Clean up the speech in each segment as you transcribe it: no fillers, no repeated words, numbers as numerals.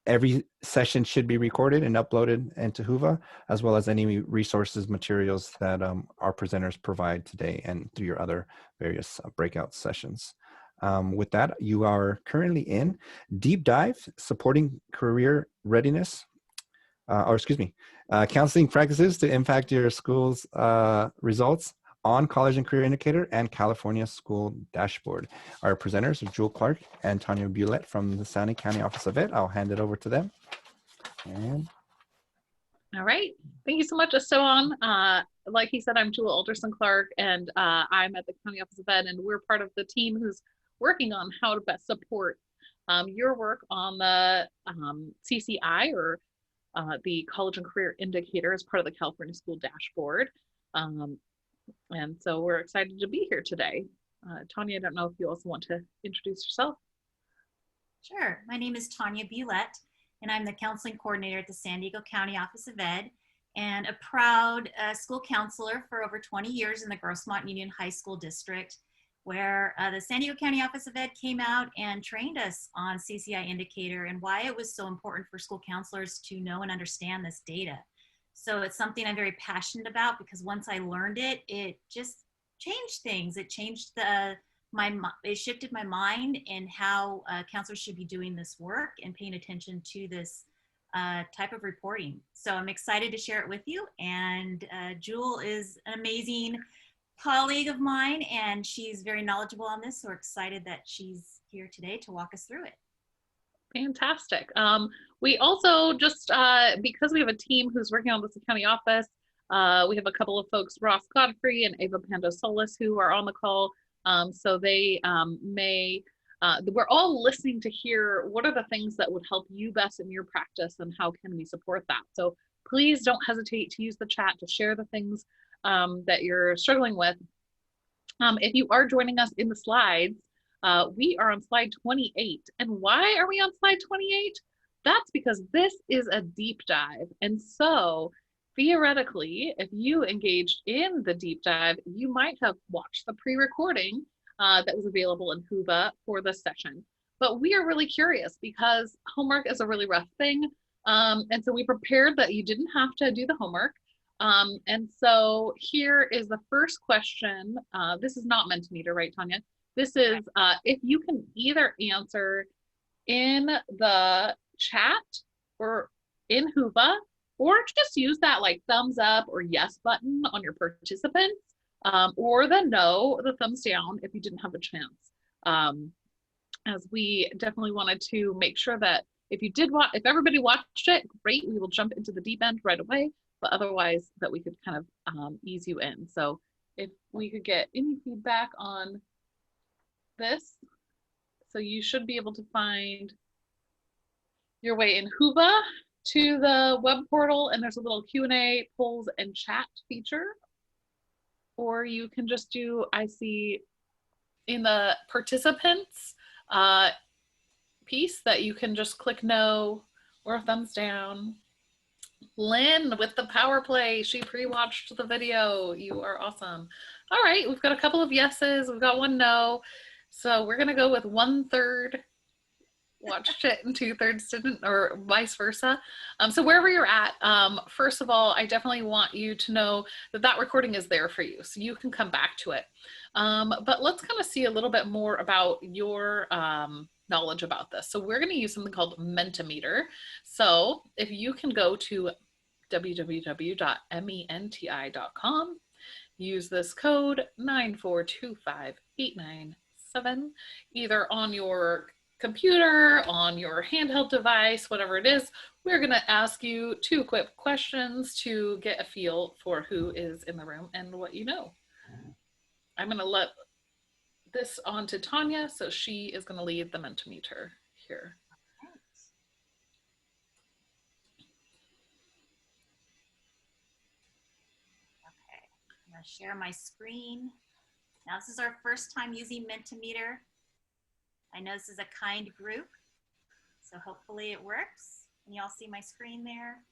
Every session should be recorded and uploaded into Whova, as well as any resources, materials that our presenters provide today and through your other various breakout sessions. With that, you are currently in Deep Dive, Supporting Career Readiness, Counseling Practices to Impact Your School's Results on College and Career Indicator and California School Dashboard. Our presenters are Jewyl, Clarke, and Tanya Bulette from the San Diego County Office of Ed. I'll hand it over to them. And all right, thank you so much, Esteban. Like he said, I'm Jewyl Alderson Clarke, and I'm at the County Office of Ed, and we're part of the team who's working on how to best support your work on the CCI, or the College and Career Indicator, as part of the California School Dashboard. And so we're excited to be here today. Tanya, I don't know if you also want to introduce yourself. Sure. My name is Tanya Bulette, and I'm the counseling coordinator at the San Diego County Office of Ed, and a proud school counselor for over 20 years in the Grossmont Union High School District, where the San Diego County Office of Ed came out and trained us on CCI indicator and why it was so important for school counselors to know and understand this data. So it's something I'm very passionate about, because once I learned it, it just changed things. It changed it shifted my mind in how counselors should be doing this work and paying attention to this type of reporting. So I'm excited to share it with you. And Jewyl is an amazing colleague of mine, and she's very knowledgeable on this. So we're excited that she's here today to walk us through it. Fantastic. We also just, because we have a team who's working on this county office, we have a couple of folks, Ross Godfrey and Ava Pando-Solis, who are on the call. So they we're all listening to hear what are the things that would help you best in your practice and how can we support that. So please don't hesitate to use the chat to share the things that you're struggling with. If you are joining us in the slides, we are on slide 28. And why are we on slide 28? That's because this is a deep dive. And so theoretically, if you engaged in the deep dive, you might have watched the pre-recording that was available in Whova for this session. But we are really curious because homework is a really rough thing. And so we prepared that you didn't have to do the homework. And so here is the first question. This is not Mentimeter, right, Tanya? This is if you can either answer in the chat or in Whova, or just use that like thumbs up or yes button on your participants, or the no, the thumbs down if you didn't have a chance. As we definitely wanted to make sure that if you did watch, if everybody watched it, great, we will jump into the deep end right away, but otherwise that we could kind of ease you in. So if we could get any feedback on this. So you should be able to find your way in Whova to the web portal, and there's a little Q&A, polls, and chat feature. Or you can just do, I see in the participants piece that you can just click no or thumbs down. Lynn with the power play, she pre-watched the video. You are awesome. All right, we've got a couple of yeses, we've got one no. So we're gonna go with 1/3 watched it and 2/3 didn't, or vice versa. So wherever you're at, first of all, I definitely want you to know that that recording is there for you, so you can come back to it. But let's kind of see a little bit more about your knowledge about this. So we're gonna use something called Mentimeter. So if you can go to www.menti.com, use this code 9425897, either on your computer, on your handheld device, whatever it is. We're going to ask you 2 quick questions to get a feel for who is in the room and what you know. I'm going to let this on to Tanya, so she is going to lead the Mentimeter here. Okay, I'm going to share my screen. Now this is our first time using Mentimeter. I know this is a kind group, so hopefully it works. Can y'all see my screen there?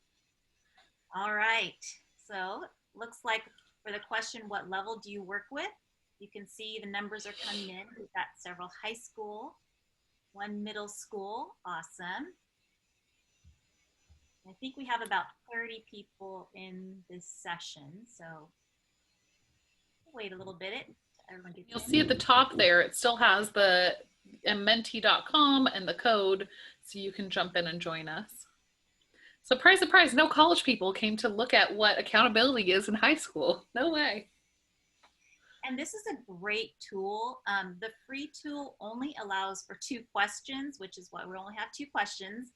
All right, so looks like for the question, what level do you work with? You can see the numbers are coming in. We've got several high school, 1 middle school, awesome. I think we have about 30 people in this session, so we'll wait a little bit. Everyone gets You'll in. see at the top there, it still has the menti.com and the code, so you can jump in and join us. Surprise, surprise, no college people came to look at what accountability is in high school. No way. And this is a great tool. The free tool only allows for 2 questions, which is why we only have 2 questions.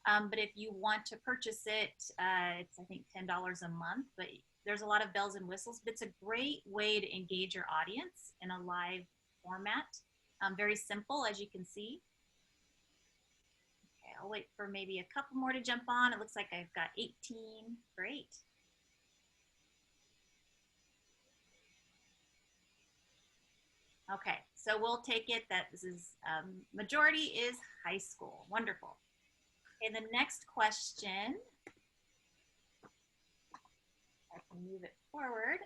But if you want to purchase it, it's I think $10 a month, but there's a lot of bells and whistles. But it's a great way to engage your audience in a live format. Very simple, as you can see. Okay, I'll wait for maybe a couple more to jump on. It looks like I've got 18. Great. Okay, so we'll take it that this is majority is high school. Wonderful. Okay, the next question, I can move it forward.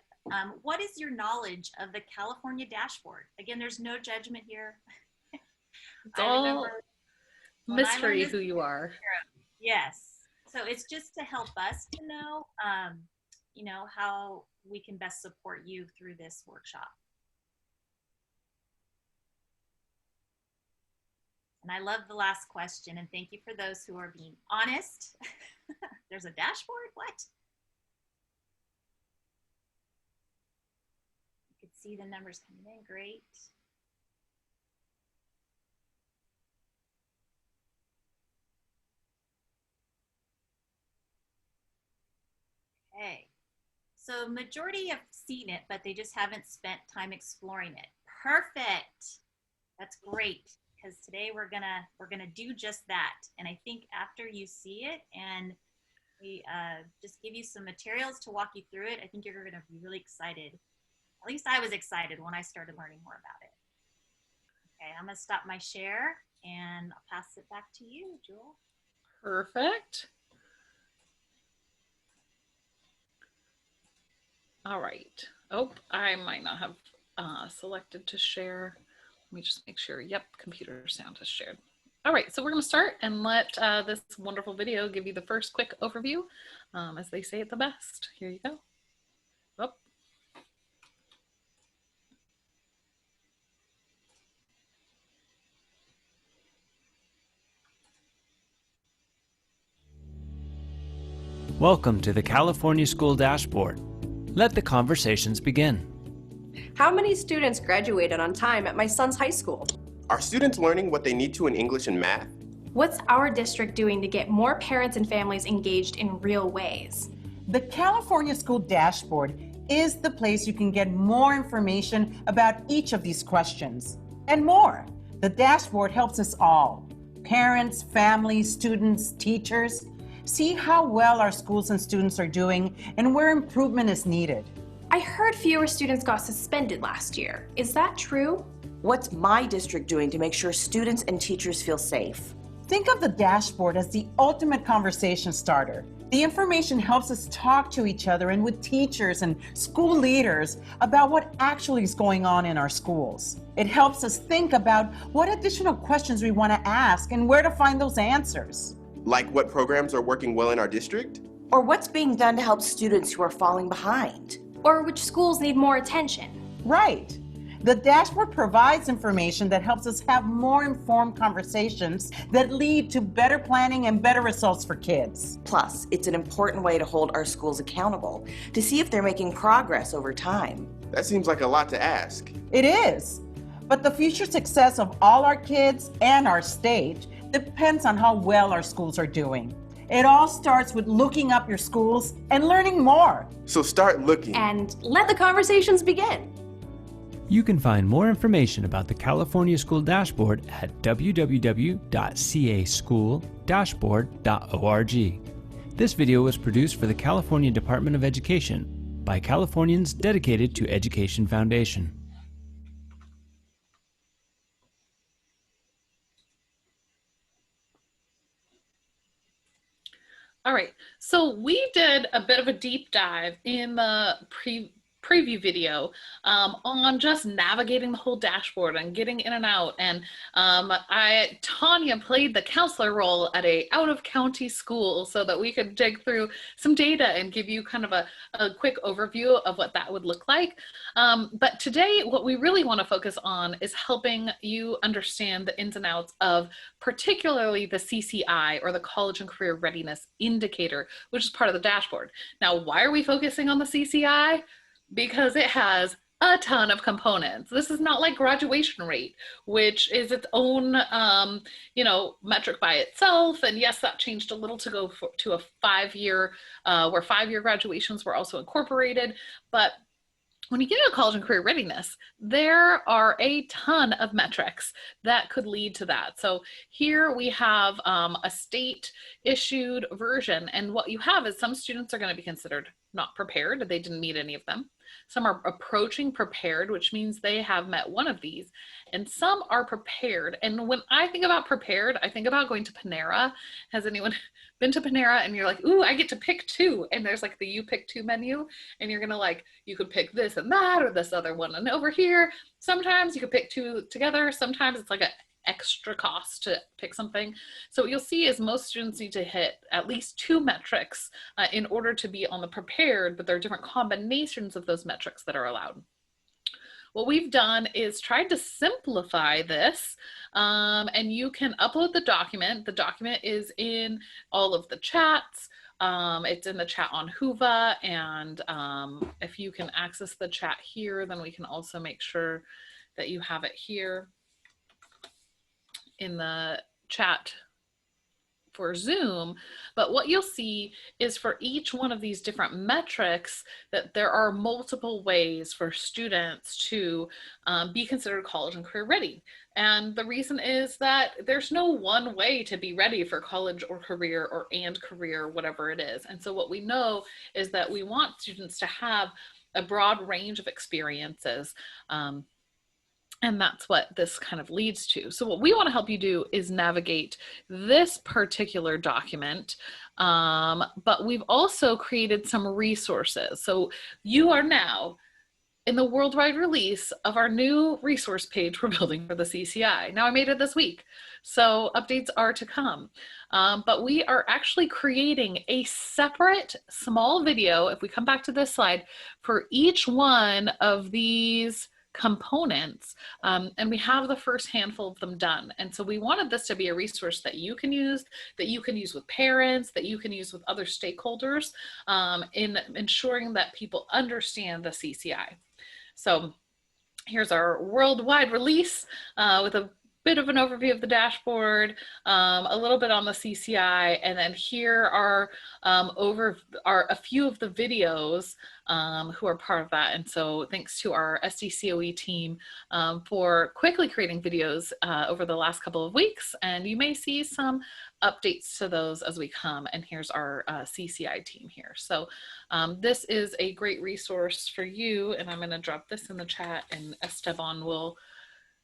What is your knowledge of the California dashboard? Again, there's no judgment here. It's all mystery who you are. Yes, so it's just to help us to know, you know, how we can best support you through this workshop. And I love the last question, and thank you for those who are being honest. There's a dashboard, what? You can see the numbers coming in, great. Okay, so majority have seen it, but they just haven't spent time exploring it. Perfect, that's great. Because today we're gonna do just that. And I think after you see it and we just give you some materials to walk you through it, I think you're gonna be really excited. At least I was excited when I started learning more about it. Okay, I'm gonna stop my share and I'll pass it back to you, Jewyl. Perfect. All right. Oh, I might not have selected to share. Let me just make sure. Yep, computer sound is shared. All right, so we're going to start and let this wonderful video give you the first quick overview, as they say it the best. Here you go. Oh. Welcome to the California School Dashboard. Let the conversations begin. How many students graduated on time at my son's high school? Are students learning what they need to in English and math? What's our district doing to get more parents and families engaged in real ways? The California School Dashboard is the place you can get more information about each of these questions and more. The dashboard helps us all, parents, families, students, teachers, see how well our schools and students are doing and where improvement is needed. I heard fewer students got suspended last year. Is that true? What's my district doing to make sure students and teachers feel safe? Think of the dashboard as the ultimate conversation starter. The information helps us talk to each other and with teachers and school leaders about what actually is going on in our schools. It helps us think about what additional questions we want to ask and where to find those answers. Like what programs are working well in our district? Or what's being done to help students who are falling behind? Or which schools need more attention? Right. The dashboard provides information that helps us have more informed conversations that lead to better planning and better results for kids. Plus, it's an important way to hold our schools accountable, to see if they're making progress over time. That seems like a lot to ask. It is. But the future success of all our kids and our state depends on how well our schools are doing. It all starts with looking up your schools and learning more. So start looking. And let the conversations begin. You can find more information about the California School Dashboard at www.casschooldashboard.org. This video was produced for the California Department of Education by Californians dedicated to Education Foundation. All right, so we did a bit of a deep dive in the preview video on just navigating the whole dashboard and getting in and out. And Tanya played the counselor role at a out-of-county school so that we could dig through some data and give you kind of a quick overview of what that would look like. But today, what we really want to focus on is helping you understand the ins and outs of particularly the CCI, or the College and Career Readiness Indicator, which is part of the dashboard. Now, why are we focusing on the CCI? Because it has a ton of components. This is not like graduation rate, which is its own, metric by itself. And yes, that changed a little to go to a 5-year, where 5-year graduations were also incorporated. But when you get into college and career readiness, there are a ton of metrics that could lead to that. So here we have a state issued version, and what you have is some students are going to be considered not prepared. They didn't meet any of them. Some are approaching prepared, which means they have met one of these, and some are prepared. And when I think about prepared, I think about going to Panera. Has anyone been to Panera and you're like, ooh, I get to pick 2, and there's like the you pick 2 menu, and you're gonna you could pick this and that, or this other one and over here. Sometimes you could pick 2 together. Sometimes it's like an extra cost to pick something. So what you'll see is most students need to hit at least 2 metrics in order to be on the prepared, but there are different combinations of those metrics that are allowed. What we've done is tried to simplify this, and you can upload the document. The document is in all of the chats. It's in the chat on Whova, and if you can access the chat here, then we can also make sure that you have it here in the chat for Zoom. But what you'll see is for each one of these different metrics that there are multiple ways for students to be considered college and career ready. And the reason is that there's no one way to be ready for college or career and career, whatever it is. And so what we know is that we want students to have a broad range of experiences. And that's what this kind of leads to. So what we want to help you do is navigate this particular document, but we've also created some resources. So you are now in the worldwide release of our new resource page we're building for the CCI. Now, I made it this week, so updates are to come. But we are actually creating a separate small video, if we come back to this slide, for each one of these components, and we have the first handful of them done. And so we wanted this to be a resource that you can use with parents, that you can use with other stakeholders, in ensuring that people understand the CCI. So here's our worldwide release with a bit of an overview of the dashboard, a little bit on the CCI, and then here are a few of the videos who are part of that. And so thanks to our SDCOE team for quickly creating videos over the last couple of weeks, and you may see some updates to those as we come. And here's our CCI team here. So this is a great resource for you, and I'm going to drop this in the chat, and Esteban will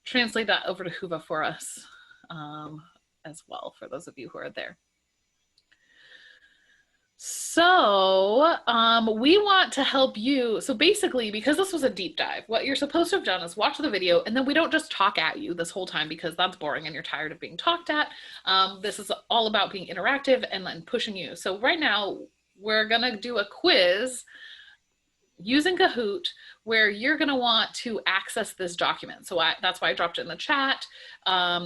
translate that over to Whova for us as well, for those of you who are there. So we want to help you. So basically, because this was a deep dive, what you're supposed to have done is watch the video, and then we don't just talk at you this whole time because that's boring and you're tired of being talked at. This is all about being interactive and pushing you. So right now, we're gonna do a quiz using Kahoot, where you're going to want to access this document. So that's why I dropped it in the chat.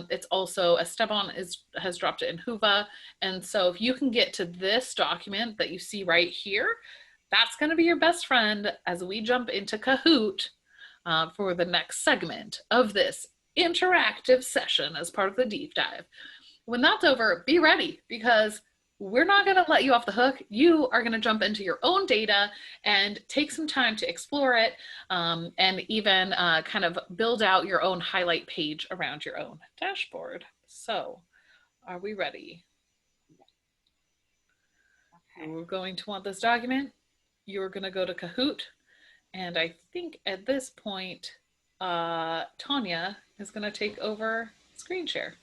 It's also, Esteban has dropped it in Whova. And so if you can get to this document that you see right here, that's going to be your best friend as we jump into Kahoot for the next segment of this interactive session as part of the deep dive. When that's over, be ready, because we're not going to let you off the hook. You are going to jump into your own data and take some time to explore it, and even kind of build out your own highlight page around your own dashboard. So are we ready? Okay. We're going to want this document. You're going to go to Kahoot. And I think at this point, Tanya is going to take over screen share.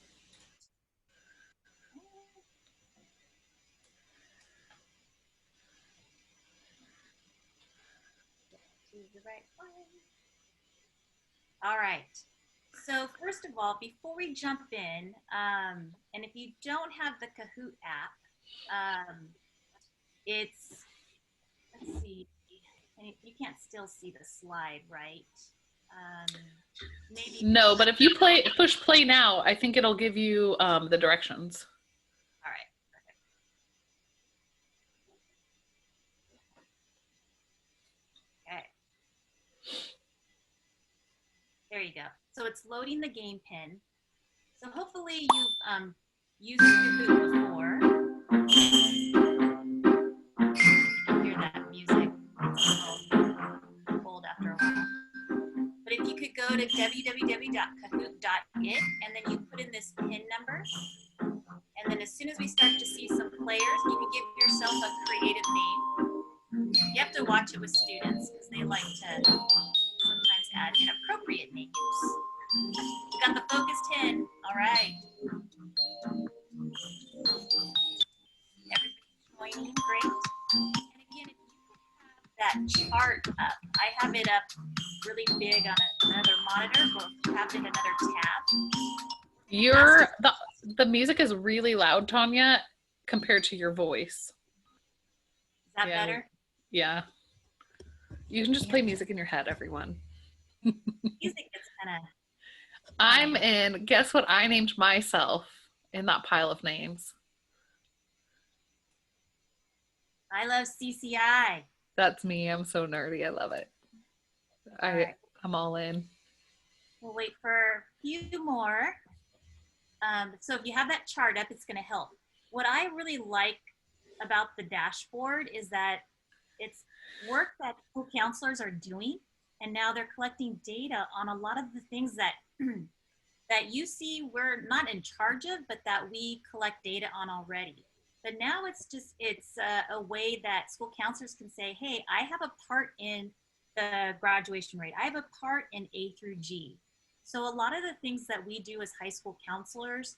choose the right one. All right. So first of all, before we jump in, and if you don't have the Kahoot app, it's, let's see, and you can't still see the slide, right? Maybe. No, but if you push play now, I think it'll give you the directions. All right. Perfect. Okay. There you go. So it's loading the game pin. So hopefully you've used Kahoot before. Hear that music. It's a little old after a while. But if you could go to www.kahoot.it and then you put in this pin number, and then as soon as we start to see some players, you can give yourself a creative name. You have to watch it with students because they like to sometimes add inappropriate names. You got the focused in. All right. Everybody's joining. Great. And again, if you could have that chart up, I have it up really big on another monitor, or have it in another tab. The music is really loud, Tanya, compared to your voice. Is that better? Yeah. You can just play music in your head, everyone. Music is kind of. I'm in. Guess what I named myself in that pile of names? I love CCI. That's me. I'm so nerdy. I love it. I'm all in. We'll wait for a few more. So if you have that chart up, it's going to help. What I really like about the dashboard is that it's work that school counselors are doing, and now they're collecting data on a lot of the things that that you see we're not in charge of, but that we collect data on already. But now it's a way that school counselors can say, hey, I have a part in the graduation rate. I have a part in A through G. So a lot of the things that we do as high school counselors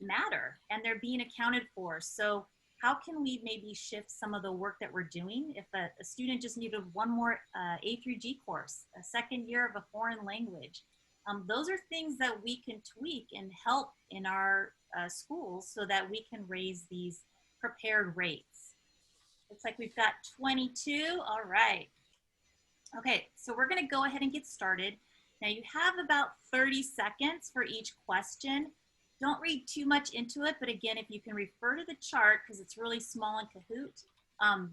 matter, and they're being accounted for. So how can we maybe shift some of the work that we're doing? If a student just needed one more A through G course, a second year of a foreign language, those are things that we can tweak and help in our schools so that we can raise these prepared rates. Looks like we've got 22. All right. Okay, so we're going to go ahead and get started. Now you have about 30 seconds for each question. Don't read too much into it, but again, if you can refer to the chart because it's really small in Kahoot,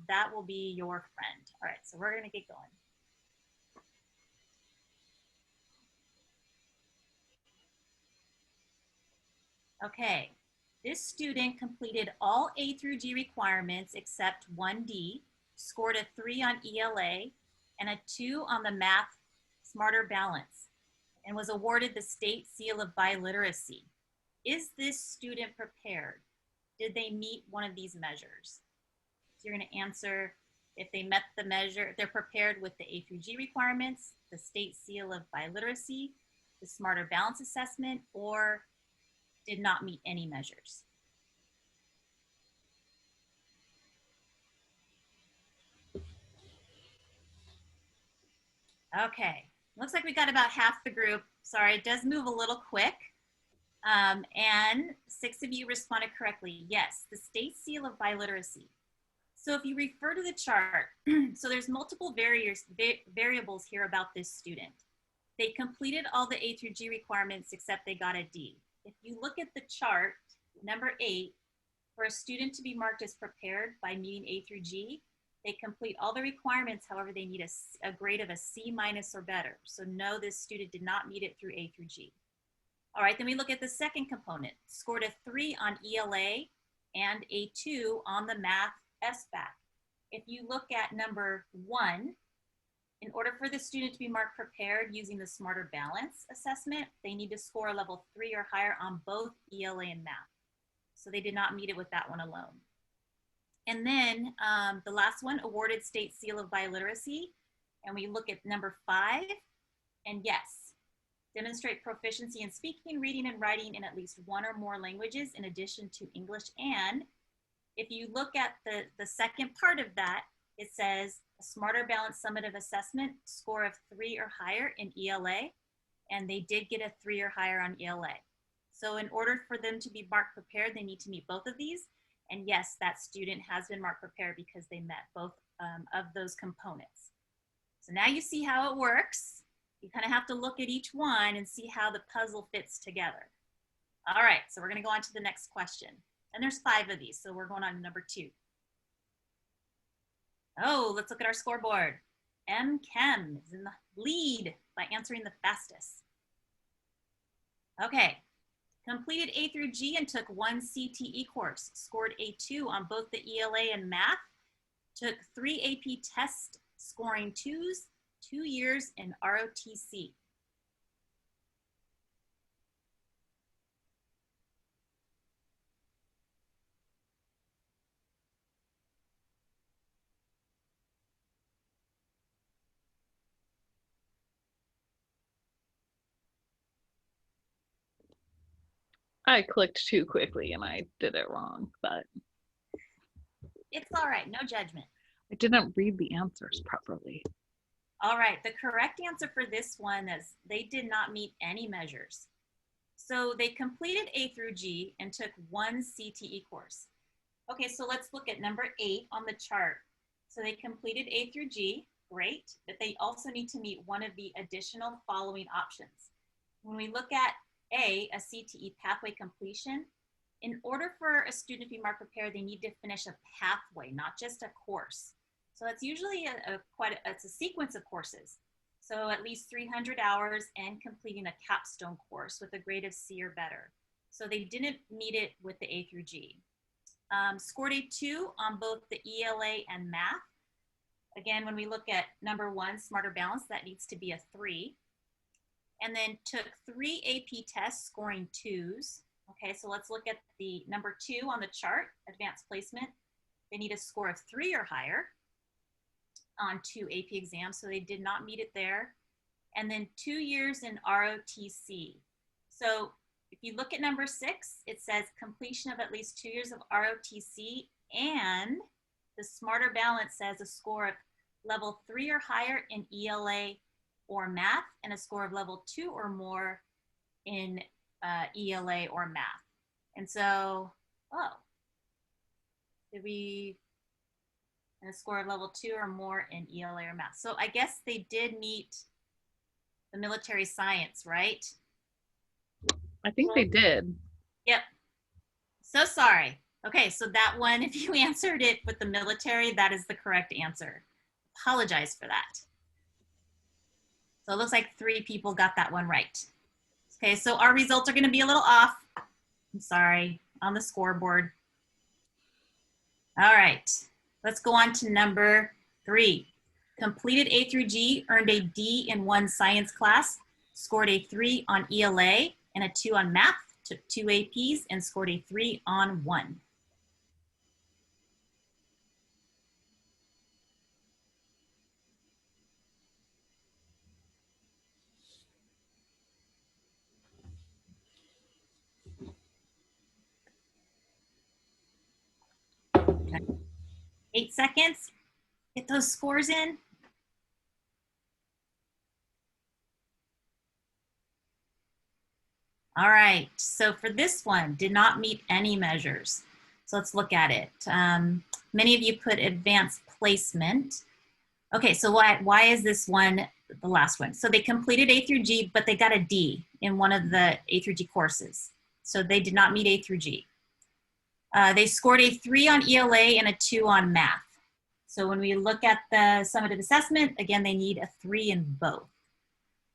that will be your friend. All right, so we're going to get going. Okay, this student completed all A through G requirements except 1D, scored a 3 on ELA, and a 2 on the Math Smarter Balance, and was awarded the State Seal of Biliteracy. Is this student prepared? Did they meet one of these measures? So you're going to answer if they met the measure, they're prepared with the A through G requirements, the State Seal of Biliteracy, the Smarter Balance Assessment, or did not meet any measures. Okay, looks like we got about half the group. Sorry, it does move a little quick. And 6 of you responded correctly. Yes, the State Seal of Biliteracy. So if you refer to the chart, so there's multiple variables here about this student. They completed all the A through G requirements except they got a D. If you look at the chart, number 8, for a student to be marked as prepared by meeting A through G, they complete all the requirements, however, they need a grade of a C- or better. So no, this student did not meet it through A through G. All right, then we look at the second component, scored a 3 on ELA and a 2 on the Math SBAC. If you look at number 1, in order for the student to be marked prepared using the Smarter Balance Assessment, they need to score a level 3 or higher on both ELA and Math. So they did not meet it with that one alone. And then the last one, awarded State Seal of Biliteracy. And we look at number 5, and yes, demonstrate proficiency in speaking, reading, and writing in at least one or more languages in addition to English. And if you look at the second part of that, it says a Smarter Balanced Summative Assessment score of 3 or higher in ELA, and they did get a 3 or higher on ELA. So in order for them to be marked prepared, they need to meet both of these. And yes, that student has been marked prepared because they met both of those components. So now you see how it works. You kind of have to look at each one and see how the puzzle fits together. All right, so we're going to go on to the next question. And there's 5 of these, so we're going on to number 2. Oh, let's look at our scoreboard. M. Chem is in the lead by answering the fastest. Okay, completed A through G and took 1 CTE course, scored a 2 on both the ELA and math, took 3 AP tests, scoring 2s, 2 years in ROTC. I clicked too quickly and I did it wrong, but It's all right, no judgment. I didn't read the answers properly. All right, the correct answer for this one is they did not meet any measures. So they completed A through G and took 1 CTE course. Okay, so let's look at number 8 on the chart. So they completed A through G, great, but they also need to meet one of the additional following options. When we look at A, CTE pathway completion, in order for a student to be marked prepared, they need to finish a pathway, not just a course. So it's usually it's a sequence of courses. So at least 300 hours and completing a capstone course with a grade of C or better. So they didn't meet it with the A through G. Scored a 2 on both the ELA and math. Again, when we look at number 1, Smarter Balance, that needs to be a 3. And then took 3 AP tests, scoring 2s. Okay, so let's look at the number 2 on the chart, Advanced Placement. They need a score of 3 or higher on 2 AP exams, so they did not meet it there. And then 2 years in ROTC. So if you look at number 6, it says completion of at least 2 years of ROTC, and the Smarter Balance says a score of level 3 or higher in ELA or math, and a score of level 2 or more in ELA or math. And so, and a score of level 2 or more in ELA or math. So I guess they did meet the military science, right? I think they did. Yep. So sorry. Okay, so that one, if you answered it with the military, that is the correct answer. Apologize for that. So it looks like 3 people got that one right. Okay, so our results are going to be a little off. I'm sorry, on the scoreboard. All right, let's go on to number 3. Completed A through G, earned a D in 1 science class, scored a 3 on ELA and a 2 on math, took 2 APs and scored a 3 on 1. Okay. 8 seconds, get those scores in. All right, so for this one, did not meet any measures. So let's look at it. Many of you put advanced placement. Okay, so why is this one the last one? So they completed A through G, but they got a D in one of the A through G courses. So they did not meet A through G. They scored a 3 on ELA and a 2 on math. So when we look at the summative assessment, again, they need a 3 in both.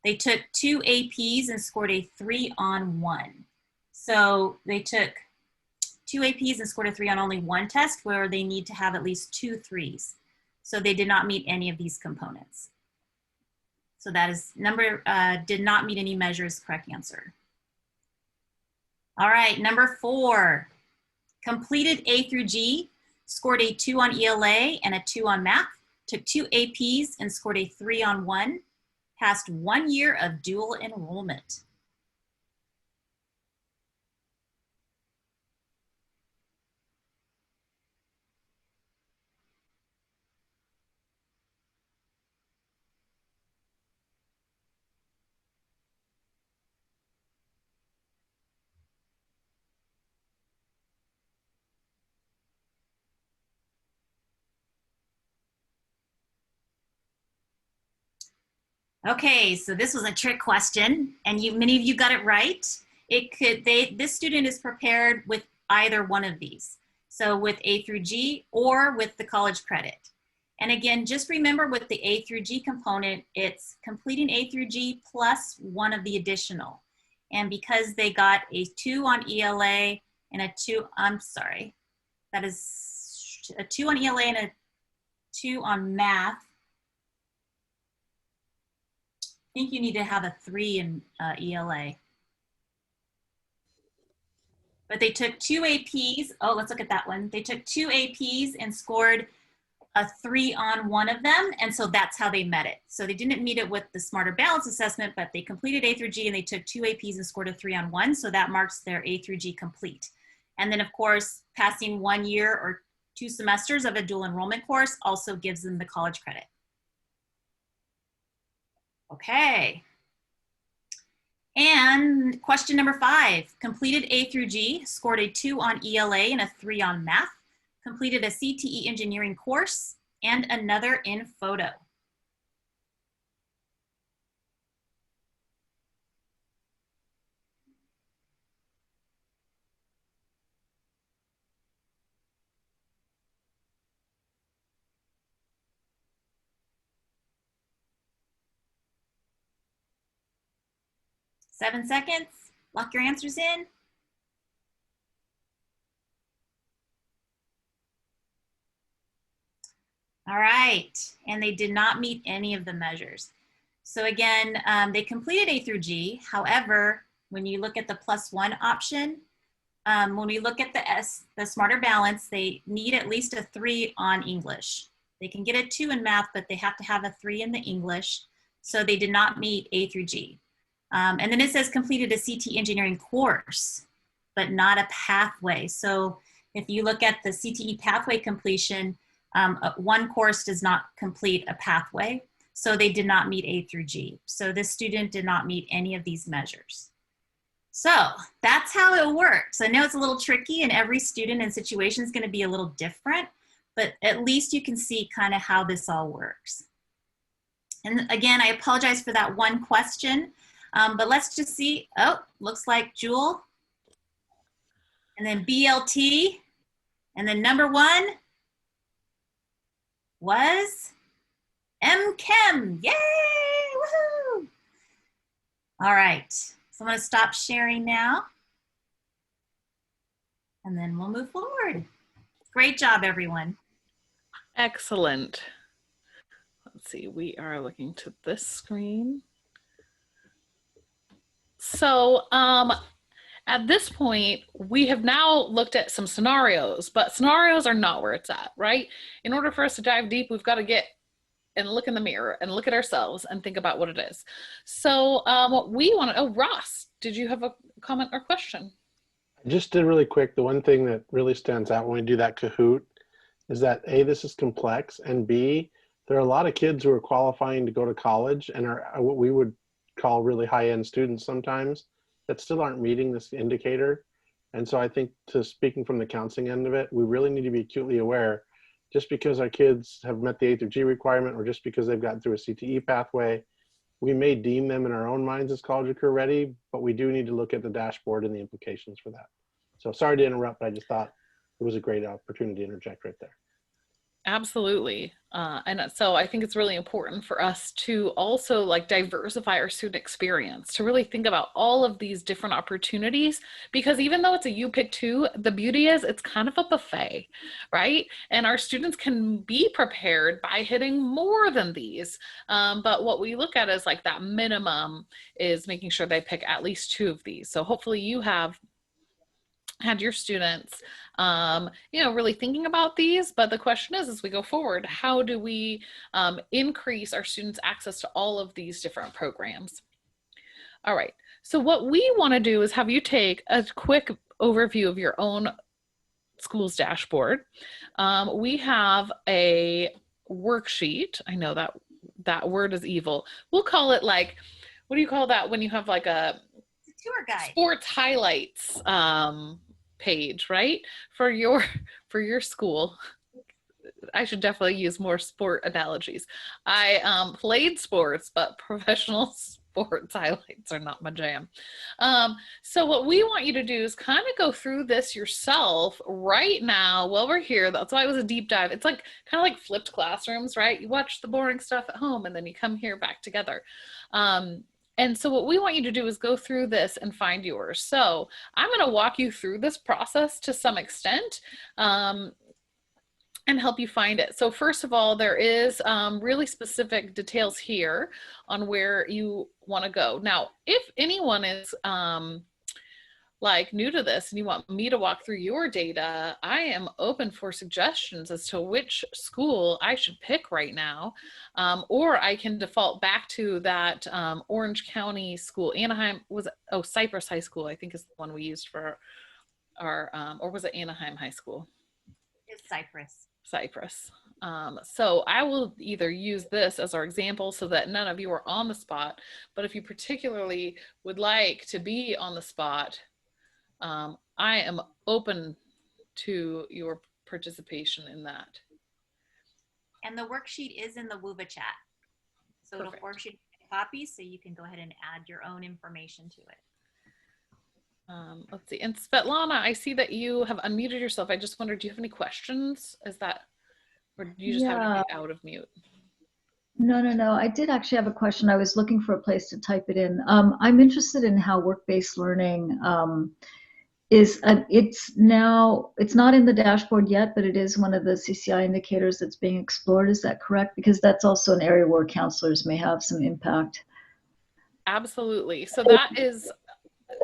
They took 2 APs and scored a 3 on 1. So they took 2 APs and scored a 3 on only 1 test where they need to have at least 2 3s. So they did not meet any of these components. So that is did not meet any measures, correct answer. All right, number 4, completed A through G, scored a 2 on ELA and a 2 on math, took 2 APs and scored a 3 on 1, passed 1 year of dual enrollment. Okay, so this was a trick question, and many of you got it right. This student is prepared with either one of these. So with A through G or with the college credit. And again, just remember with the A through G component, it's completing A through G plus one of the additional. And because they got a 2 on ELA and a 2, that is a 2 on ELA and a 2 on math, I think you need to have a 3 in ELA. But they took 2 APs. Oh, let's look at that one. They took 2 APs and scored a 3 on one of them. And so that's how they met it. So they didn't meet it with the Smarter Balance assessment, but they completed A through G and they took 2 APs and scored a 3 on one. So that marks their A through G complete. And then of course, passing 1 year or 2 semesters of a dual enrollment course also gives them the college credit. Okay. And question number 5, completed A through G, scored a 2 on ELA and a 3 on math, completed a CTE engineering course, and another in photo. Seven seconds, lock your answers in. All right, and they did not meet any of the measures. So again, they completed A through G. However, when you look at the +1 option, when we look at the Smarter Balance, they need at least a 3 on English. They can get a 2 in math, but they have to have a 3 in the English. So they did not meet A through G. And then it says completed a CTE engineering course, but not a pathway. So if you look at the CTE pathway completion, one course does not complete a pathway. So they did not meet A through G. So this student did not meet any of these measures. So that's how it works. I know it's a little tricky and every student and situation is going to be a little different, but at least you can see kind of how this all works. And again, I apologize for that one question. But let's just see. Oh, looks like Jewyl. And then BLT. And then number 1 was MChem. Yay! Woohoo! All right. So I'm going to stop sharing now. And then we'll move forward. Great job, everyone. Excellent. Let's see. We are looking to this screen. So at this point, we have now looked at some scenarios, but scenarios are not where it's at, right? In order for us to dive deep, we've got to get and look in the mirror and look at ourselves and think about what it is. So what we want to, oh, Ross, did you have a comment or question? Just to really quick, the one thing that really stands out when we do that Kahoot is that A, this is complex, and B, there are a lot of kids who are qualifying to go to college and are what we would call really high-end students sometimes that still aren't meeting this indicator. And so I think, to speaking from the counseling end of it, we really need to be acutely aware, just because our kids have met the A through G requirement or just because they've gotten through a CTE pathway, we may deem them in our own minds as college or career ready, but we do need to look at the dashboard and the implications for that. So sorry to interrupt, but I just thought it was a great opportunity to interject right there. Absolutely. And so I think it's really important for us to also like diversify our student experience, to really think about all of these different opportunities, because even though it's a you pick 2, the beauty is it's kind of a buffet, right? And our students can be prepared by hitting more than these. But what we look at is like that minimum is making sure they pick at least 2 of these. So hopefully you have had your students, really thinking about these, but the question is, as we go forward, how do we increase our students' access to all of these different programs? All right, so what we want to do is have you take a quick overview of your own school's dashboard. We have a worksheet. I know that word is evil. We'll call it like, what do you call that when you have like a tour guide, sports highlights page, right? For your school. I should definitely use more sport analogies. I played sports, but professional sports highlights are not my jam. So what we want you to do is kind of go through this yourself right now while we're here. That's why it was a deep dive. It's like kind of like flipped classrooms, right? You watch the boring stuff at home and then you come here back together. And so what we want you to do is go through this and find yours. So I'm going to walk you through this process to some extent and help you find it. So first of all, there is really specific details here on where you want to go. Now, if anyone is like new to this and you want me to walk through your data, I am open for suggestions as to which school I should pick right now. Or I can default back to that Orange County school. Anaheim was, oh, Cypress High School, I think is the one we used for our, or was it Anaheim High School? It's Cypress. Cypress. So I will either use this as our example so that none of you are on the spot, but if you particularly would like to be on the spot, I am open to your participation in that. And the worksheet is in the WUVA chat. So Perfect. it'll force you to copy so you can go ahead and add your own information to it. Let's see. And Svetlana, I see that you have unmuted yourself. I just wondered, do you have any questions? Is that, or do you just have to be out of mute? No. I did actually have a question. I was looking for a place to type it in. I'm interested in how work-based learning it's not in the dashboard yet, but it is one of the CCI indicators that's being explored. Is that correct? Because that's also an area where counselors may have some impact. Absolutely. So that is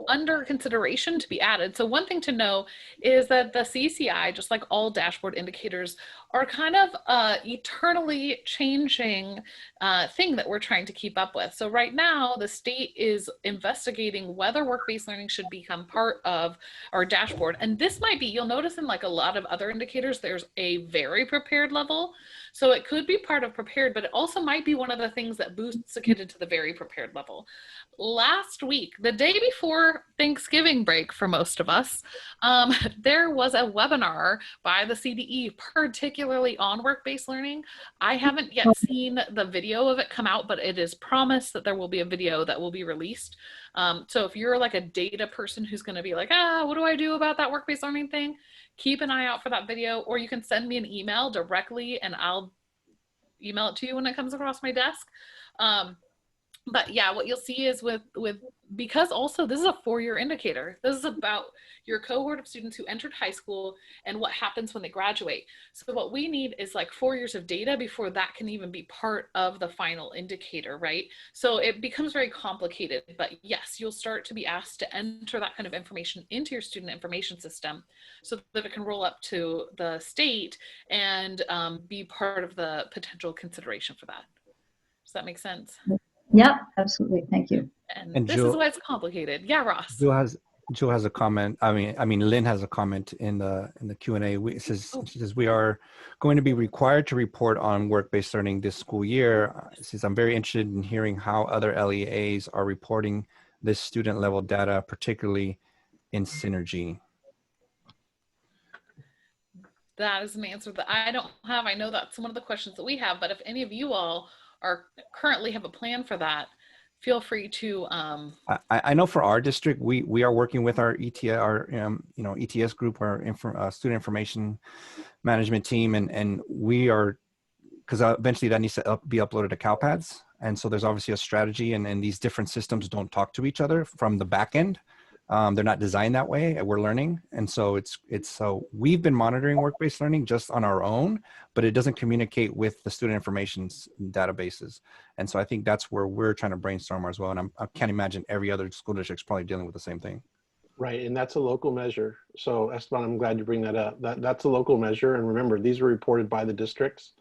under consideration to be added. So one thing to know is that the CCI, just like all dashboard indicators, are kind of eternally changing thing that we're trying to keep up with. So right now, the state is investigating whether work-based learning should become part of our dashboard. And this might be, you'll notice in like a lot of other indicators, there's a very prepared level. So it could be part of prepared, but it also might be one of the things that boosts a kid into the very prepared level. Last week, the day before Thanksgiving break for most of us, there was a webinar by the CDE, particularly on work-based learning. I haven't yet seen the video of it come out, but it is promised that there will be a video that will be released. So if you're like a data person who's going to be like, what do I do about that work-based learning thing? Keep an eye out for that video, or you can send me an email directly and I'll email it to you when it comes across my desk. But yeah, what you'll see is because also this is a 4-year indicator. This is about your cohort of students who entered high school and what happens when they graduate. So what we need is like 4 years of data before that can even be part of the final indicator, right? So it becomes very complicated, but yes, you'll start to be asked to enter that kind of information into your student information system so that it can roll up to the state and be part of the potential consideration for that. Does that make sense? Yeah, absolutely. Thank you. And this is why it's complicated. Yeah, Ross. Jill has a comment. I mean, Lynn has a comment in the Q&A. She says we are going to be required to report on work-based learning this school year. She says, I'm very interested in hearing how other LEAs are reporting this student level data, particularly in Synergy. That is an answer that I don't have. I know that's one of the questions that we have, but if any of you all currently have a plan for that, feel free to. I know for our district, we are working with our ETS group, our student information management team, and we are, because eventually that needs to be uploaded to CalPads, and so there's obviously a strategy, and these different systems don't talk to each other from the back end. They're not designed that way. We're learning. And so so we've been monitoring work-based learning just on our own, but it doesn't communicate with the student information databases. And so I think that's where we're trying to brainstorm as well. And I can't imagine every other school district's probably dealing with the same thing. Right, and that's a local measure. So Esteban, I'm glad you bring that up. That's a local measure. And remember, these are reported by the districts.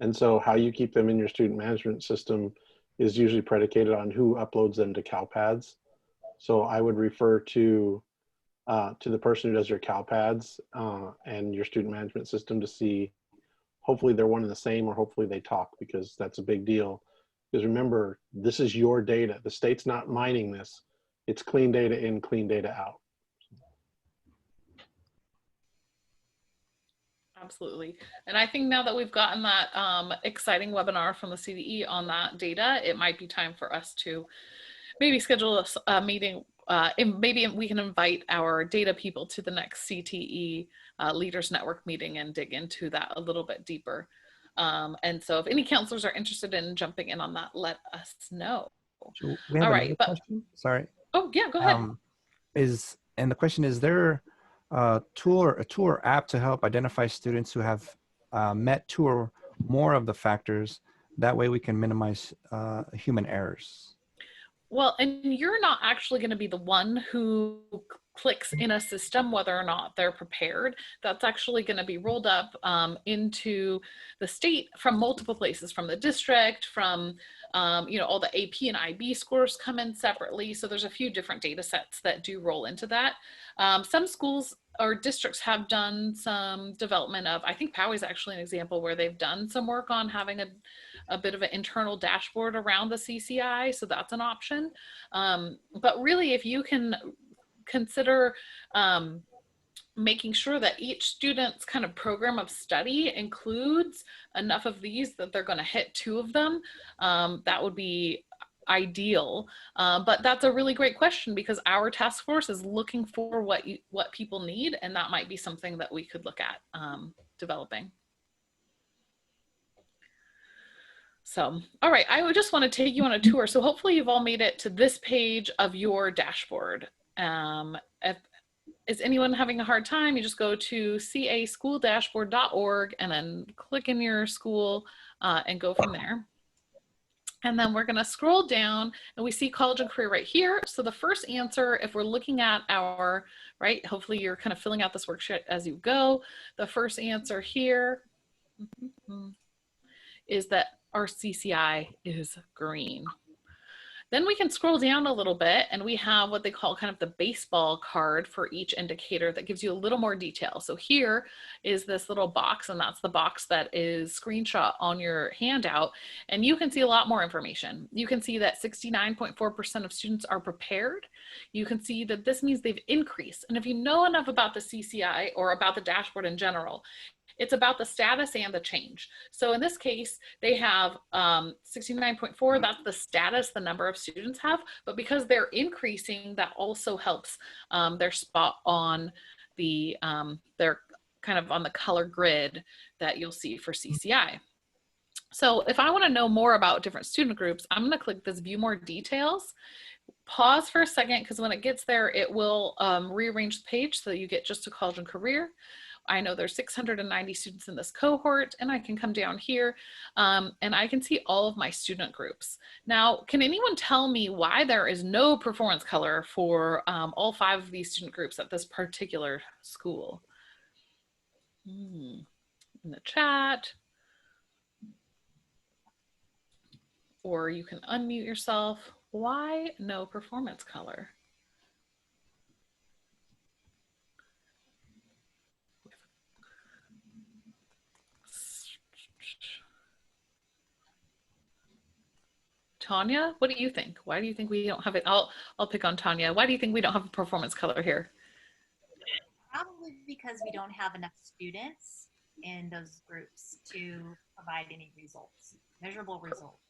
And so how you keep them in your student management system is usually predicated on who uploads them to CalPads. So I would refer to the person who does your CalPads and your student management system to see, hopefully they're one and the same, or hopefully they talk, because that's a big deal. Because remember, this is your data. The state's not mining this. It's clean data in, clean data out. Absolutely. And I think now that we've gotten that exciting webinar from the CDE on that data, it might be time for us to maybe schedule a meeting. And maybe we can invite our data people to the next CTE Leaders Network meeting and dig into that a little bit deeper. And so if any counselors are interested in jumping in on that, let us know. So we have All another right, question. Sorry. Oh yeah, go ahead. And the question is there a tool or app to help identify students who have met two or more of the factors? That way we can minimize human errors. Well, and you're not actually going to be the one who clicks in a system whether or not they're prepared. That's actually going to be rolled up into the state from multiple places, from the district, from all the AP and IB scores come in separately. So there's a few different data sets that do roll into that. Some schools or districts have done some development of, I think Poway's actually an example where they've done some work on having a bit of an internal dashboard around the CCI. So that's an option. But really, if you can consider making sure that each student's kind of program of study includes enough of these that they're going to hit 2 of them, that would be ideal. But that's a really great question because our task force is looking for what people need, and that might be something that we could look at developing. So, all right, I would just want to take you on a tour. So hopefully you've all made it to this page of your dashboard. Is anyone having a hard time? You just go to casschooldashboard.org and then click in your school and go from there. And then we're going to scroll down and we see college and career right here. So the first answer, if we're looking at our, right, hopefully you're kind of filling out this worksheet as you go. The first answer here is that our CCI is green. Then we can scroll down a little bit and we have what they call kind of the baseball card for each indicator that gives you a little more detail. So here is this little box, and that's the box that is screenshot on your handout. And you can see a lot more information. You can see that 69.4% of students are prepared. You can see that this means they've increased. And if you know enough about the CCI or about the dashboard in general, it's about the status and the change. So in this case, they have 69.4, that's the status the number of students have, but because they're increasing, that also helps their spot on the, they're kind of on the color grid that you'll see for CCI. So if I wanna know more about different student groups, I'm gonna click this view more details. Pause for a second, because when it gets there, it will rearrange the page so that you get just to college and career. I know there's 690 students in this cohort, and I can come down here and I can see all of my student groups. Now, can anyone tell me why there is no performance color for all 5 of these student groups at this particular school? In the chat. Or you can unmute yourself. Why no performance color? Tanya, what do you think? Why do you think we don't have it? I'll pick on Tanya. Why do you think we don't have a performance color here? Probably because we don't have enough students in those groups to provide any results, measurable results.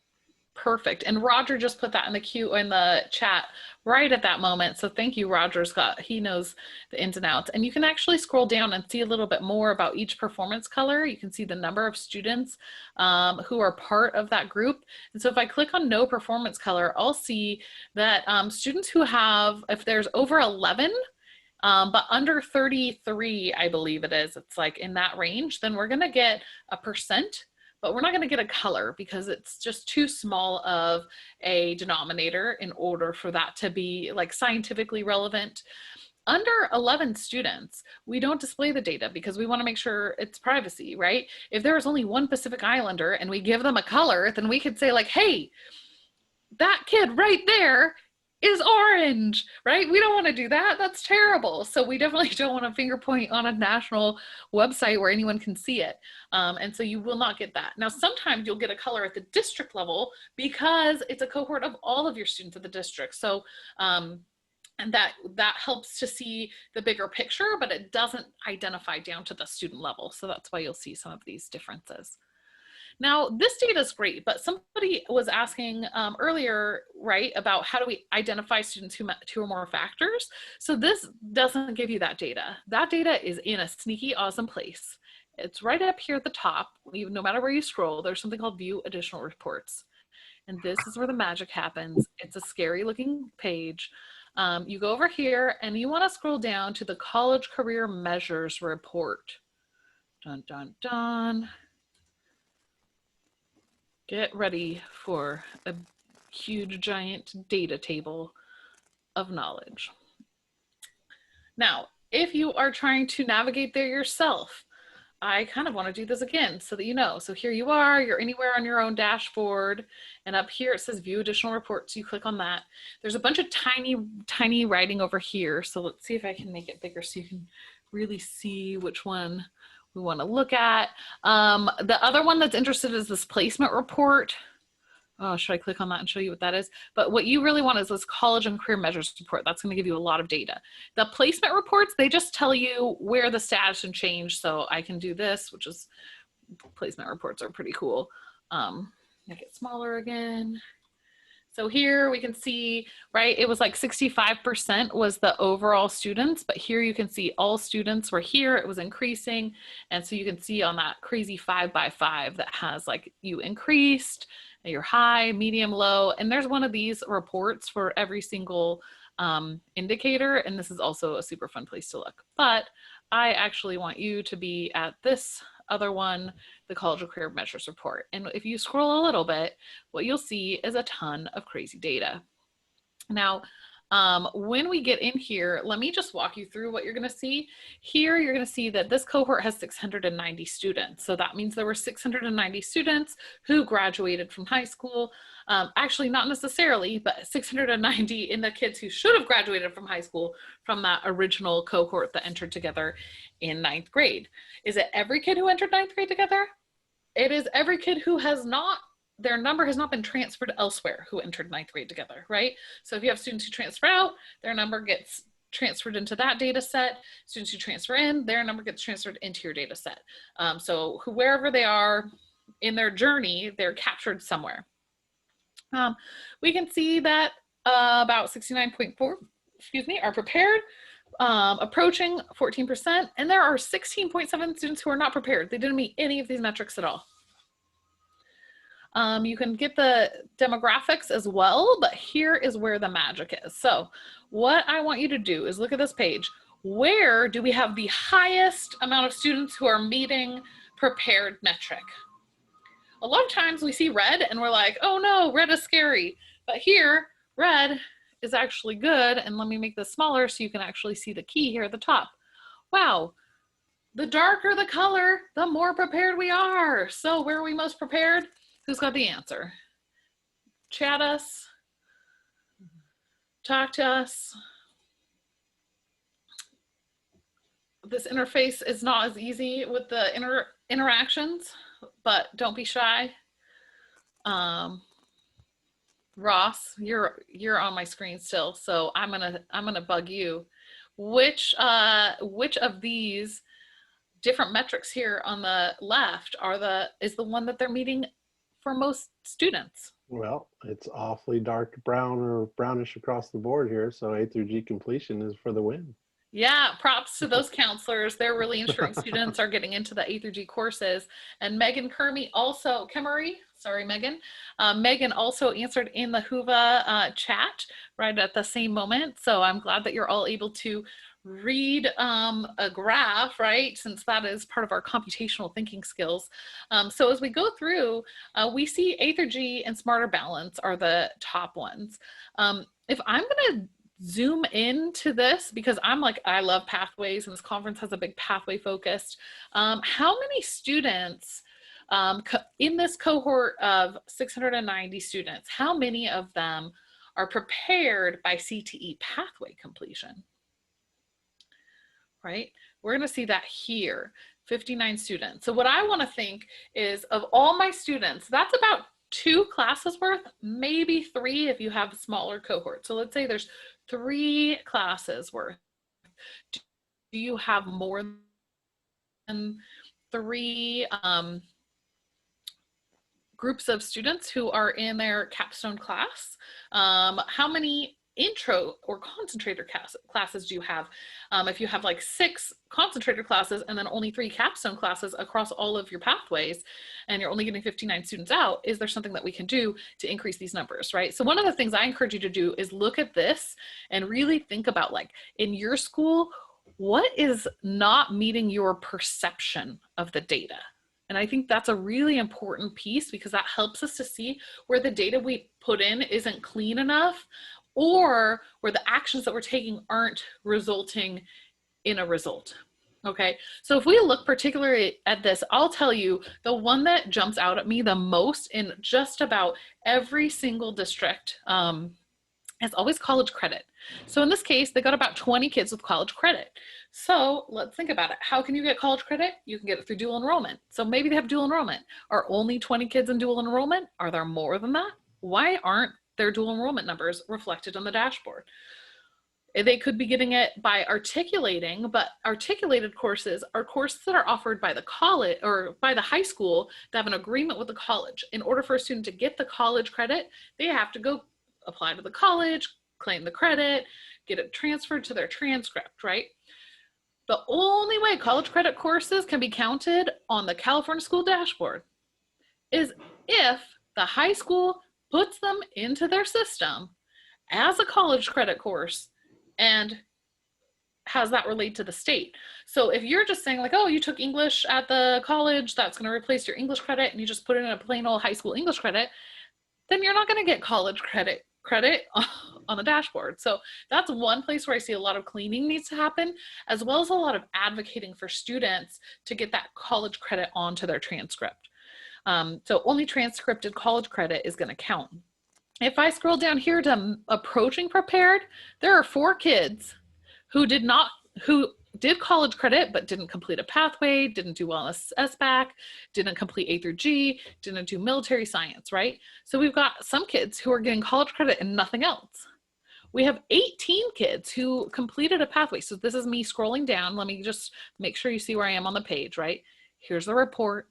Perfect. And Roger just put that in the queue in the chat right at that moment. So thank you, Roger Scott. He knows the ins and outs. And you can actually scroll down and see a little bit more about each performance color. You can see the number of students who are part of that group. And so if I click on no performance color, I'll see that students who have, if there's over 11, but under 33, I believe it is, it's like in that range, then we're gonna get a percent. But we're not going to get a color because it's just too small of a denominator in order for that to be like scientifically relevant. Under 11 students, we don't display the data because we want to make sure it's privacy, right? If there is only one Pacific Islander and we give them a color, then we could say like, hey, that kid right there is orange, right? We don't want to do that. That's terrible. So we definitely don't want to finger point on a national website where anyone can see it. And so you will not get that. Now, sometimes you'll get a color at the district level because it's a cohort of all of your students at the district. So And that helps to see the bigger picture, but it doesn't identify down to the student level. So that's why you'll see some of these differences. Now, this data is great, but somebody was asking earlier, right, about how do we identify students who met 2 or more factors? So this doesn't give you that data. That data is in a sneaky, awesome place. It's right up here at the top. No matter where you scroll, there's something called View Additional Reports. And this is where the magic happens. It's a scary looking page. You go over here and you want to scroll down to the College Career Measures Report. Dun, dun, dun. Get ready for a huge, giant data table of knowledge. Now, if you are trying to navigate there yourself, I kind of want to do this again so that you know. So here you are, you're anywhere on your own dashboard, and up here it says View Additional Reports. You click on that. There's a bunch of tiny writing over here. So let's see if I can make it bigger so you can really see which one we want to look at. The other one that's interested is this placement report. Oh, should I click on that and show you what that is? But what you really want is this College and Career Measures Report. That's going to give you a lot of data. The placement reports, they just tell you where the status and change. So I can do this, which is, placement reports are pretty cool. Make it smaller again. So here we can see, right, it was like 65% was the overall students, but here you can see all students were here, it was increasing. And so you can see on that crazy 5 by 5 that has like you increased, you're high, medium, low, and there's one of these reports for every single indicator. And this is also a super fun place to look. But I actually want you to be at this other one, the College of Career Measures Report. And if you scroll a little bit, what you'll see is a ton of crazy data. Now, when we get in here, let me just walk you through what you're going to see. Here, you're going to see that this cohort has 690 students. So that means there were 690 students who graduated from high school. Actually, not necessarily, but 690 in the kids who should have graduated from high school from that original cohort that entered together in 9th grade. Is it every kid who entered 9th grade together? It is every kid who has not, their number has not been transferred elsewhere who entered 9th grade together, right? So if you have students who transfer out, their number gets transferred into that data set. Students who transfer in, their number gets transferred into your data set. So wherever they are in their journey, they're captured somewhere. We can see that about 69.4, are prepared, approaching 14%, and there are 16.7 students who are not prepared. They didn't meet any of these metrics at all. You can get the demographics as well, but here is where the magic is. So what I want you to do is look at this page. Where do we have the highest amount of students who are meeting prepared metric? A lot of times we see red and we're like, oh no, red is scary. But here, red is actually good. And let me make this smaller so you can actually see the key here at the top. Wow, the darker the color, the more prepared we are. So where are we most prepared? Who's got the answer? Chat us, talk to us. This interface is not as easy with the interactions, but don't be shy. Ross, you're on my screen still, so I'm gonna bug you. Which of these different metrics here on the left is the one that they're meeting for most students? Well, it's awfully dark brown or brownish across the board here, so A through G completion is for the win. Yeah, props to those counselors. They're really ensuring students are getting into the A through G courses. And Megan Kermy also, Megan also answered in the Whova chat right at the same moment. So I'm glad that you're all able to read a graph, right? Since that is part of our computational thinking skills. So as we go through, we see A through G and Smarter Balance are the top ones. If I'm gonna zoom into this, because I love pathways and this conference has a big pathway focused. How many students in this cohort of 690 students, how many of them are prepared by CTE pathway completion? Right? We're going to see that here, 59 students. So what I want to think is of all my students, that's about 2 classes worth, maybe 3 if you have smaller cohorts. So let's say there's 3 classes worth, do you have more than 3 groups of students who are in their capstone class? How many intro or concentrator classes do you have? If you have like 6 concentrator classes and then only 3 capstone classes across all of your pathways, and you're only getting 59 students out, is there something that we can do to increase these numbers, right? So one of the things I encourage you to do is look at this and really think about, like, in your school, what is not meeting your perception of the data? And I think that's a really important piece, because that helps us to see where the data we put in isn't clean enough, or where the actions that we're taking aren't resulting in a result. Okay, so if we look particularly at this, I'll tell you the one that jumps out at me the most in just about every single district is always college credit. So in this case, they got about 20 kids with college credit. So let's think about it. How can you get college credit? You can get it through dual enrollment. So maybe they have dual enrollment. Are only 20 kids in dual enrollment? Are there more than that? Why aren't their dual enrollment numbers reflected on the dashboard? They could be getting it by articulating, but articulated courses are courses that are offered by the college or by the high school that have an agreement with the college. In order for a student to get the college credit, they have to go apply to the college, claim the credit, get it transferred to their transcript, right? The only way college credit courses can be counted on the California school dashboard is if the high school puts them into their system as a college credit course and has that relate to the state. So if you're just saying like, oh, you took English at the college, that's going to replace your English credit, and you just put it in a plain old high school English credit, then you're not going to get college credit on the dashboard. So that's one place where I see a lot of cleaning needs to happen, as well as a lot of advocating for students to get that college credit onto their transcript. So only transcripted college credit is going to count. If I scroll down here to approaching prepared, there are 4 kids who did college credit but didn't complete a pathway, didn't do well on a SBAC, didn't complete A through G, didn't do military science, right? So we've got some kids who are getting college credit and nothing else. We have 18 kids who completed a pathway. So this is me scrolling down. Let me just make sure you see where I am on the page, right? Here's the report.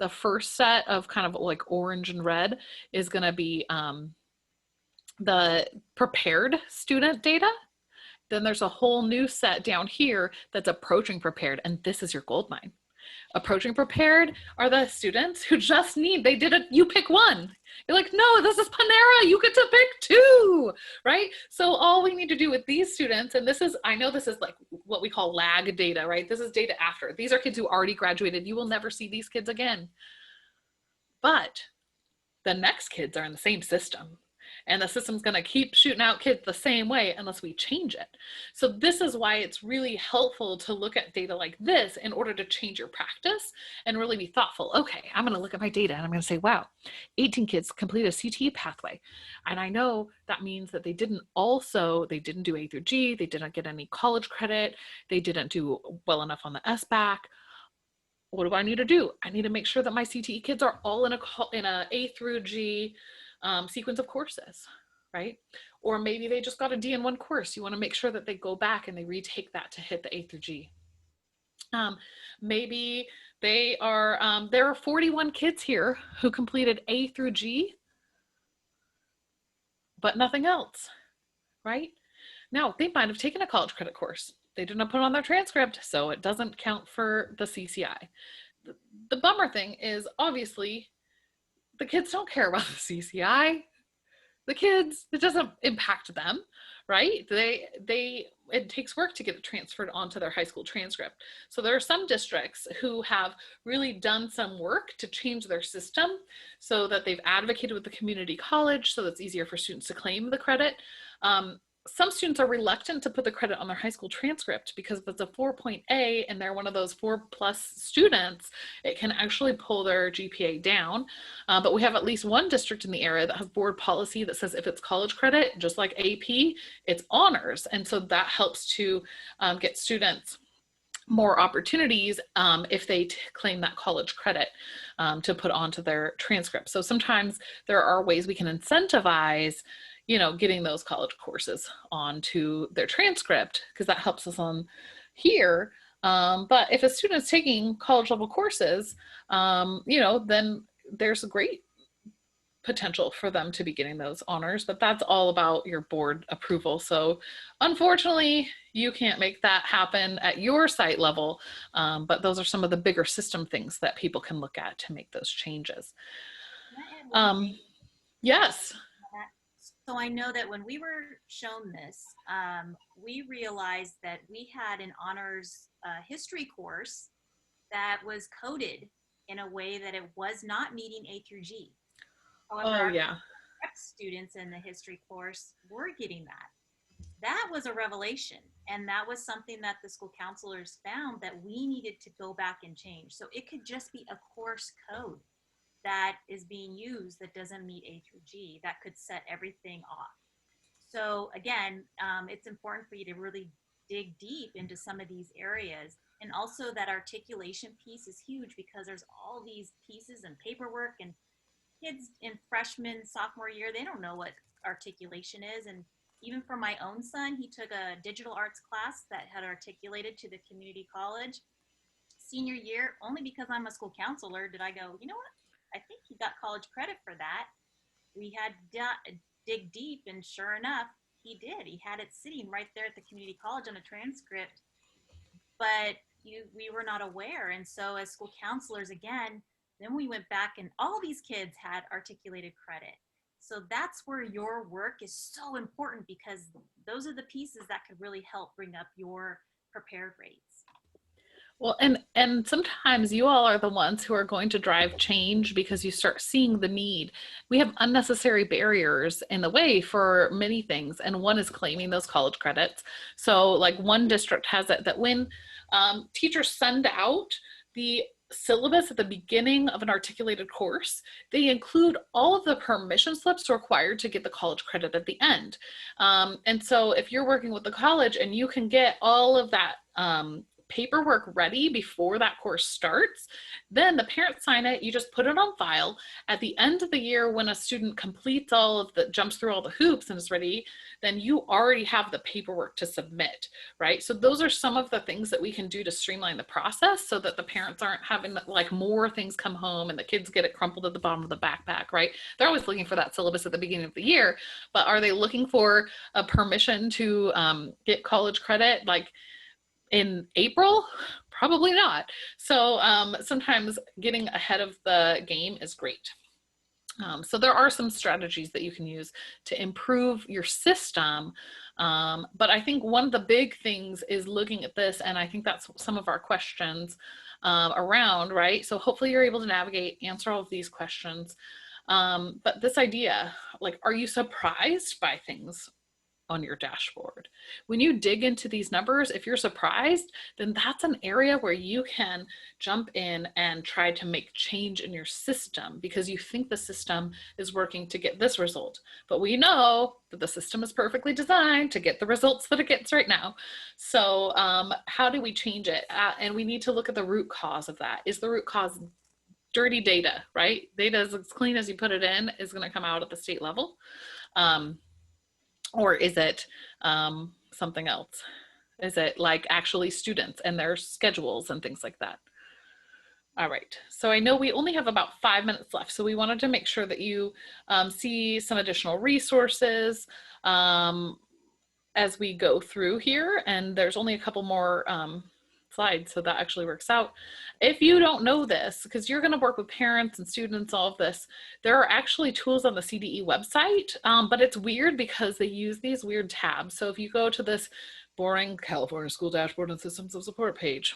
The first set of kind of like orange and red is going to be the prepared student data. Then there's a whole new set down here that's approaching prepared, and this is your gold mine. Approaching prepared are the students who just need, you pick one. You're like, no, this is Panera, you get to pick 2, right? So all we need to do with these students, and I know this is like what we call lag data, right? This is data after. These are kids who already graduated. You will never see these kids again. But the next kids are in the same system. And the system's going to keep shooting out kids the same way unless we change it. So this is why it's really helpful to look at data like this in order to change your practice and really be thoughtful. Okay, I'm going to look at my data and I'm going to say, wow, 18 kids completed a CTE pathway. And I know that means that they didn't do A through G, they didn't get any college credit, they didn't do well enough on the SBAC. What do I need to do? I need to make sure that my CTE kids are all in a A through G sequence of courses, right? Or maybe they just got a D in one course. You want to make sure that they go back and they retake that to hit the A through G. Maybe there are 41 kids here who completed A through G, but nothing else, right? Now, they might have taken a college credit course. They didn't put it on their transcript, so it doesn't count for the CCI. The bummer thing is, obviously, the kids don't care about the CCI. The kids, it doesn't impact them, right? It takes work to get it transferred onto their high school transcript. So there are some districts who have really done some work to change their system so that they've advocated with the community college so that it's easier for students to claim the credit. Some students are reluctant to put the credit on their high school transcript because if it's a 4.A and they're one of those 4+ students, it can actually pull their GPA down. But we have at least one district in the area that has board policy that says if it's college credit, just like AP, it's honors. And so that helps to get students more opportunities if they claim that college credit to put onto their transcript. So sometimes there are ways we can incentivize you know, getting those college courses onto their transcript, because that helps us on here. But if a student is taking college level courses, you know, then there's a great potential for them to be getting those honors, but that's all about your board approval. So unfortunately, you can't make that happen at your site level, but those are some of the bigger system things that people can look at to make those changes. Yes. So I know that when we were shown this, we realized that we had an honors history course that was coded in a way that it was not meeting A through G. However, our students in the history course were getting that. That was a revelation, and that was something that the school counselors found that we needed to go back and change. So it could just be a course code that is being used that doesn't meet A through G, that could set everything off. So again, it's important for you to really dig deep into some of these areas. And also that articulation piece is huge, because there's all these pieces and paperwork, and kids in freshman, sophomore year, they don't know what articulation is. And even for my own son, he took a digital arts class that had articulated to the community college. Senior year, only because I'm a school counselor did I go, you know what? I think he got college credit for that. We had to dig deep, and sure enough, he did. He had it sitting right there at the community college on a transcript, but we were not aware. And so as school counselors, again, then we went back and all these kids had articulated credit. So that's where your work is so important, because those are the pieces that could really help bring up your prepared rates. Well, and sometimes you all are the ones who are going to drive change, because you start seeing the need. We have unnecessary barriers in the way for many things, and one is claiming those college credits. So like one district has it that when teachers send out the syllabus at the beginning of an articulated course, they include all of the permission slips required to get the college credit at the end. And so if you're working with the college and you can get all of that paperwork ready before that course starts, then the parents sign it, you just put it on file. At the end of the year, when a student completes jumps through all the hoops and is ready, then you already have the paperwork to submit, right? So those are some of the things that we can do to streamline the process, so that the parents aren't having like more things come home and the kids get it crumpled at the bottom of the backpack, right? They're always looking for that syllabus at the beginning of the year, but are they looking for a permission to get college credit like in April? Probably not. So sometimes getting ahead of the game is great. So there are some strategies that you can use to improve your system. But I think one of the big things is looking at this, and I think that's some of our questions around, right? So hopefully you're able to navigate, answer all of these questions. But this idea, like, are you surprised by things on your dashboard? When you dig into these numbers, if you're surprised, then that's an area where you can jump in and try to make change in your system, because you think the system is working to get this result. But we know that the system is perfectly designed to get the results that it gets right now. So how do we change it? And we need to look at the root cause of that. Is the root cause dirty data, right? Data is as clean as you put it in is going to come out at the state level. Or is it something else? Is it like actually students and their schedules and things like that? All right, so I know we only have about 5 minutes left, so we wanted to make sure that you see some additional resources as we go through here, and there's only a couple more slides, so that actually works out. If you don't know this, because you're going to work with parents and students, all of this, there are actually tools on the CDE website, but it's weird because they use these weird tabs. So if you go to this boring California School Dashboard and Systems of Support page,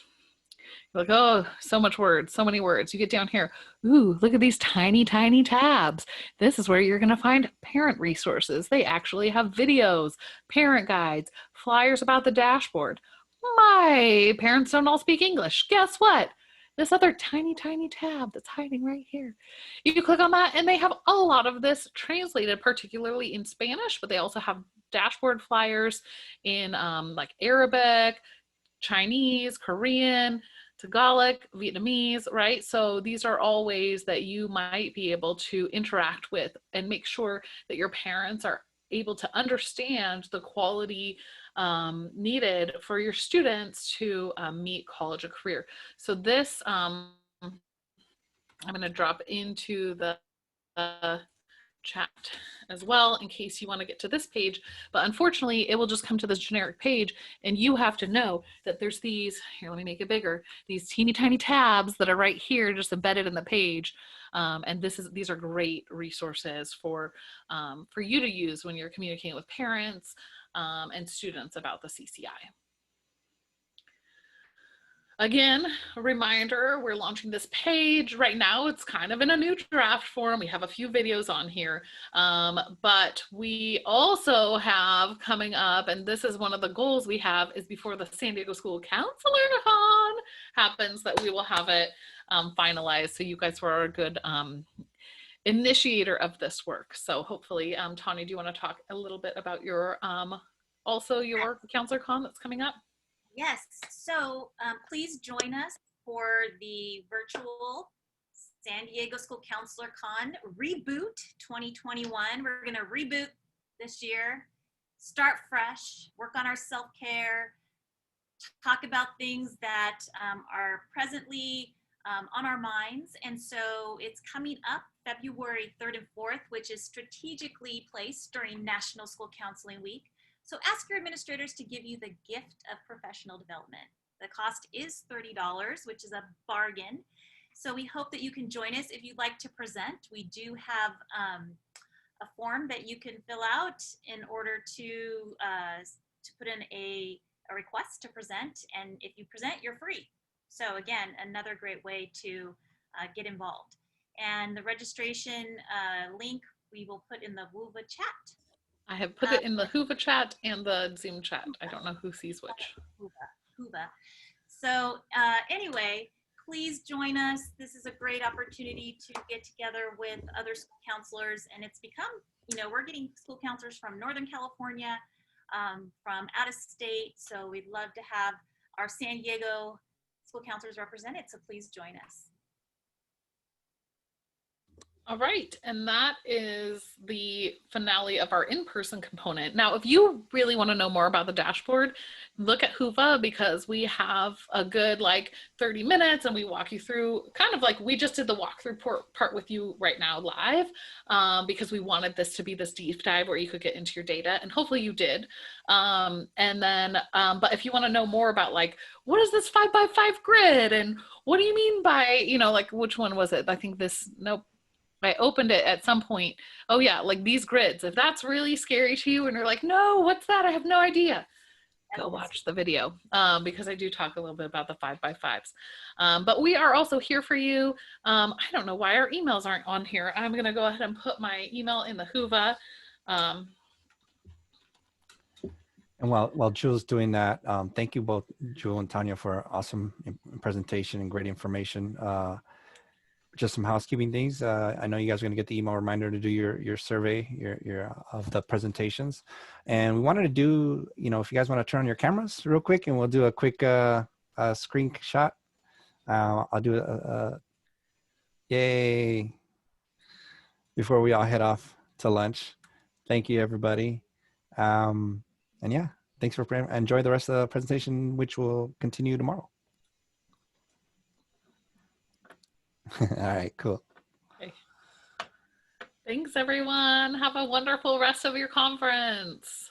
you're like, oh, so much words, so many words. You get down here, ooh, look at these tiny, tiny tabs. This is where you're going to find parent resources. They actually have videos, parent guides, flyers about the dashboard. My parents don't all speak English. Guess what? This other tiny, tiny tab that's hiding right here. You click on that and they have a lot of this translated, particularly in Spanish, but they also have dashboard flyers in like Arabic, Chinese, Korean, Tagalog, Vietnamese, right? So these are all ways that you might be able to interact with and make sure that your parents are able to understand the quality needed for your students to meet college or career. So this, I'm going to drop into the chat as well in case you want to get to this page, but unfortunately it will just come to this generic page, and you have to know that there's these, here, let me make it bigger, these teeny tiny tabs that are right here just embedded in the page, and these are great resources for you to use when you're communicating with parents and students about the CCI. Again, a reminder, we're launching this page. Right now, it's kind of in a new draft form. We have a few videos on here, but we also have coming up, and this is one of the goals we have, is before the San Diego School Counselor-a-thon happens, that we will have it finalized. So you guys were a good initiator of this work. So hopefully, Tanya, do you want to talk a little bit about your, also your Counselor-Con that's coming up? Yes, so please join us for the virtual San Diego School Counselor Con Reboot 2021. We're going to reboot this year, start fresh, work on our self-care, talk about things that are presently on our minds. And so it's coming up February 3rd and 4th, which is strategically placed during National School Counseling Week. So ask your administrators to give you the gift of professional development. The cost is $30, which is a bargain. So we hope that you can join us. If you'd like to present, we do have a form that you can fill out in order to put in a request to present. And if you present, you're free. So again, another great way to get involved. And the registration link we will put in the WUVA chat. I have put it in the Whova chat and the Zoom chat. I don't know who sees which. Whova. So anyway, please join us. This is a great opportunity to get together with other school counselors, and it's become, you know, we're getting school counselors from Northern California, from out of state. So we'd love to have our San Diego school counselors represented. So please join us. All right, and that is the finale of our in-person component. Now, if you really want to know more about the dashboard, look at Whova, because we have a good 30 minutes and we walk you through, kind of like we just did the walkthrough part with you right now live, because we wanted this to be this deep dive where you could get into your data, and hopefully you did. And then, but if you want to know more about what is this 5x5 grid, and what do you mean by, which one was it? I think this, nope. I opened it at some point. Oh yeah, these grids. If that's really scary to you and you're like, no, what's that? I have no idea. Go watch the video, because I do talk a little bit about the 5x5s. But we are also here for you. I don't know why our emails aren't on here. I'm gonna go ahead and put my email in the Whova. And while Jewel's doing that, thank you both, Jewyl and Tanya, for an awesome presentation and great information. Just some housekeeping things. I know you guys are going to get the email reminder to do your survey, your of the presentations, and we wanted to do, if you guys want to turn on your cameras real quick, and we'll do a quick screenshot. I'll do a yay before we all head off to lunch. Thank you, everybody, and yeah, thanks for enjoy the rest of the presentation, which will continue tomorrow. All right, cool. Okay. Thanks, everyone. Have a wonderful rest of your conference.